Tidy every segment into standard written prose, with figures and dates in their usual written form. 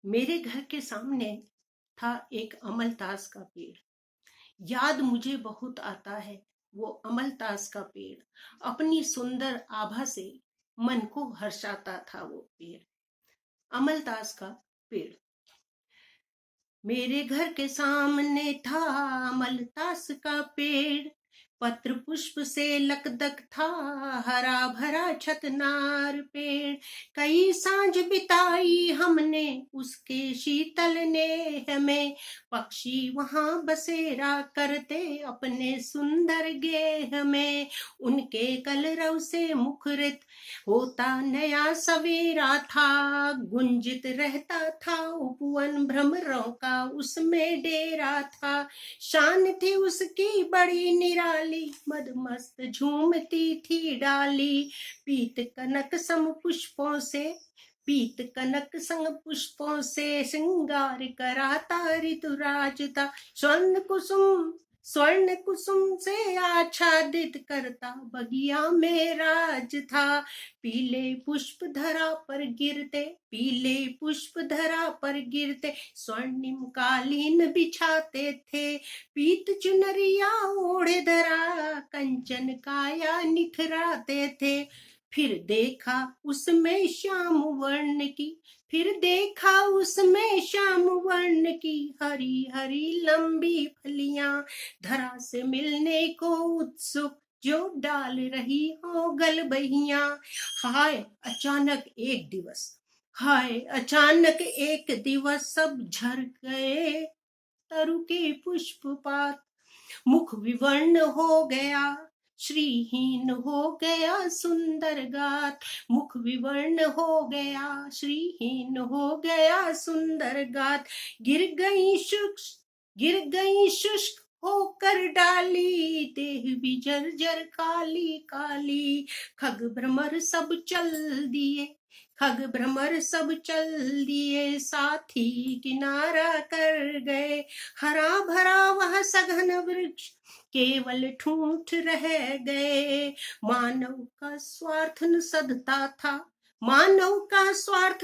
मेरे घर के सामने था एक अमलतास का पेड़। याद मुझे बहुत आता है वो अमलतास का पेड़। अपनी सुंदर आभा से मन को हर्षाता था वो पेड़। अमलतास का पेड़ मेरे घर के सामने था अमलतास का पेड़। पत्र पुष्प से लकदक था हरा भरा छतनार पेड़। कई सांझ बिताई हमने उसके शीतल नेह में। पक्षी वहां बसेरा करते अपने सुंदर गेह में। उनके कलरव से मुखरित होता नया सवेरा था। गुंजित रहता था उपवन भ्रमरों का उसमें डेरा था। शान थी उसकी बड़ी निराली मदमस्त झूमती थी डाली। पीत कनक सम पुष्पों से पीत कनक संग पुष्पों से श्रृंगार कराता ऋतुराज था। स्वर्ण कुसुम से आच्छादित करता बगिया में राज था। पीले पुष्प धरा पर गिरते स्वर्णिम कालीन बिछाते थे। पीत चुनरिया ओढ़े धरा कंचन काया निखराते थे। फिर देखा उसमें श्याम वर्ण की हरी हरी लंबी फलियां। धरा से मिलने को उत्सुक जो डाल रही हो गलबहियां। हाय अचानक एक दिवस सब झर गए तरु के पुष्पपात। मुख विवर्ण हो गया श्रीहीन हो गया सुंदर गात। मुख विवर्ण हो गया श्रीहीन हो गया सुंदर गात। गिर गई शुष्क होकर डाली देह भी जर्जर काली काली। खग भ्रमर सब चल दिए साथी किनारा कर गए। हरा भरा वह सघन वृक्ष केवल ठूंठ रह गए। मानव का स्वार्थ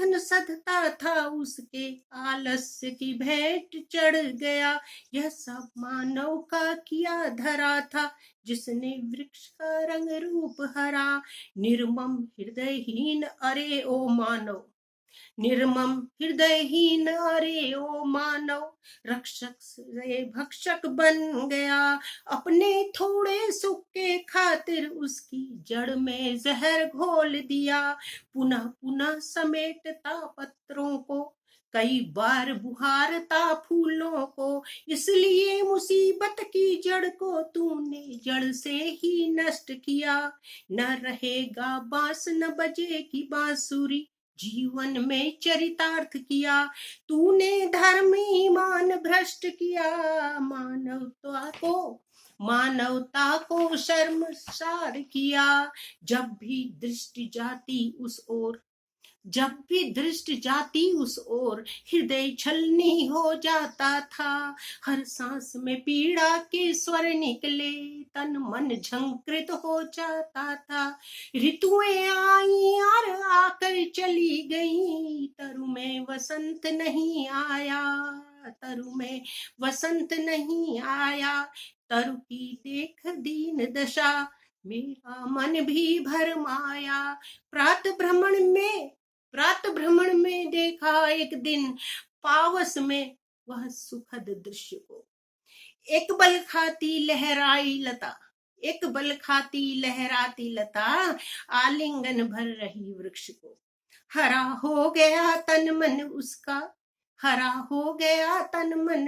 न सधता था उसके आलस्य की भेंट चढ़ गया। यह सब मानव का किया धरा था जिसने वृक्ष का रंग रूप हरा। निर्मम हृदयहीन अरे ओ मानव रक्षक से भक्षक बन गया। अपने थोड़े सुख के खातिर उसकी जड़ में जहर घोल दिया। पुनः पुनः समेटता पत्रों को कई बार बुहारता फूलों को। इसलिए मुसीबत की जड़ को तूने जड़ से ही नष्ट किया। न रहेगा बांस न बजेगी बांसुरी जीवन में चरितार्थ किया। तूने धर्म ईमान भ्रष्ट किया। मानवता को शर्मसार किया। जब भी दृष्टि जाती उस ओर हृदय छलनी हो जाता था। हर सांस में पीड़ा के स्वर निकले तन मन झंकृत हो जाता था। ऋतुएं आई और आकर चली गई तरु में वसंत नहीं आया। तरु की देख दीन दशा मेरा मन भी भरमाया। प्रात भ्रमण में देखा एक दिन पावस में वह सुखद दृश्य को। एक बल खाती लहराती लता आलिंगन भर रही वृक्ष को। हरा हो गया तन मन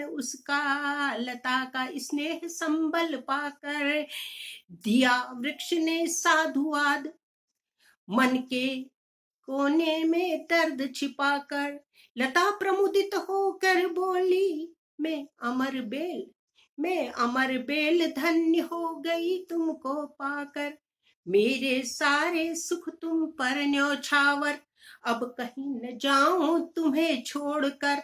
उसका लता का स्नेह संबल पाकर। दिया वृक्ष ने साधुवाद मन के कोने में दर्द छिपाकर। लता प्रमुदित होकर बोली मैं अमर बेल धन्य हो गई तुमको पाकर। मेरे सारे सुख तुम पर न्यौछावर अब कहीं न जाऊं तुम्हें छोड़कर।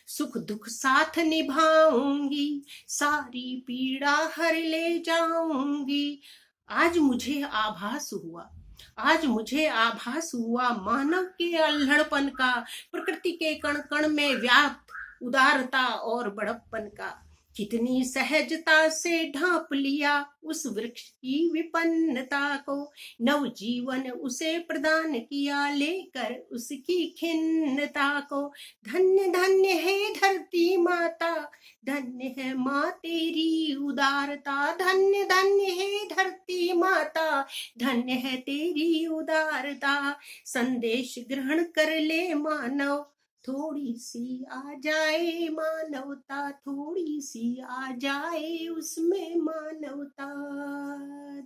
सुख दुख साथ निभाऊंगी सारी पीड़ा हर ले जाऊंगी। आज मुझे आभास हुआ आज मुझे आभास हुआ मानव के अल्हड़पन का, प्रकृति के कण कण में व्याप्त उदारता और बड़प्पन का। कितनी सहजता से ढांप लिया उस वृक्ष की विपन्नता को, नव जीवन उसे प्रदान किया लेकर उसकी खिन्नता को। धन्य धन्य है धरती माता, धन्य है माँ तेरी उदारता, धन्य धन्य है धरती माता, धन्य है तेरी उदारता। संदेश ग्रहण कर ले मानव, थोड़ी सी आ जाए मानवता, थोड़ी सी आ जाए उसमें मानवता।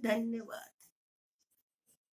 धन्यवाद।